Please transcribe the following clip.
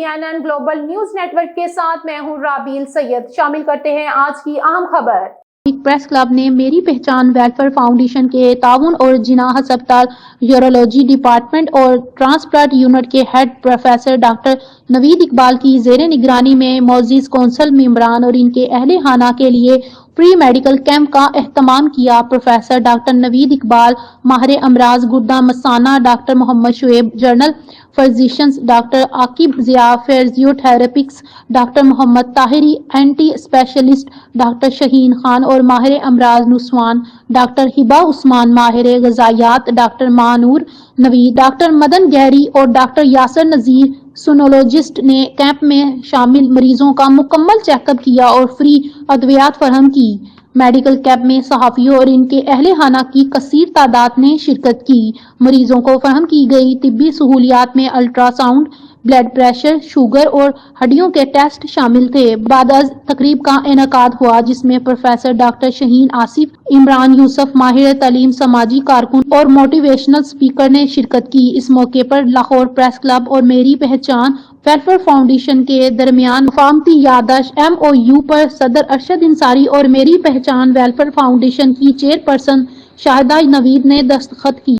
CNN global news network کے ساتھ میں ہوں رابیل سید۔ شامل کرتے ہیں آج کی اہم خبر۔ پریس کلب نے میری پہچان ویلفیئر فاؤنڈیشن کے تعاون اور جناح ہسپتال یورولوجی ڈپارٹمنٹ اور ٹرانسپلانٹ یونٹ کے ہیڈ پروفیسر ڈاکٹر نوید اقبال کی زیر نگرانی میں معزز کونسل ممبران اور ان کے اہل خانہ کے لیے فری میڈیکل کیمپ کا اہتمام کیا۔ پروفیسر ڈاکٹر نوید اقبال، ماہر امراض گردہ مثانہ doctor Muhammad Shoaib, general physicians doctor Aqib Zia, physiotherapist doctor Muhammad Tahiri, ENT specialist doctor Shaheen Khan اور ماہر امراض نسوان ڈاکٹر ہبہ عثمان، ماہر غذائیات ڈاکٹر مانور نوید، ڈاکٹر مدن گہری اور ڈاکٹر یاسر نذیر سونولوجسٹ نے کیمپ میں شامل مریضوں کا مکمل چیک اپ کیا اور فری ادویات فراہم کی۔ میڈیکل کیمپ میں صحافیوں اور ان کے اہل خانہ کی کثیر تعداد نے شرکت کی۔ مریضوں کو فراہم کی گئی طبی سہولیات میں ultrasound, blood pressure, sugar اور ہڈیوں کے ٹیسٹ شامل تھے۔ بعد از تقریب کا انعقاد ہوا جس میں پروفیسر ڈاکٹر شہین آصف، عمران یوسف، ماہر تعلیم، سماجی کارکن اور موٹیویشنل اسپیکر نے شرکت کی۔ اس موقع پر لاہور پریس کلب اور میری پہچان ویلفیئر فاؤنڈیشن کے درمیان مفاہمتی یادداشت MOU پر صدر ارشد انصاری اور میری پہچان ویلفیئر فاؤنڈیشن کی چیئرپرسن شاہدہ نوید نے دستخط کی۔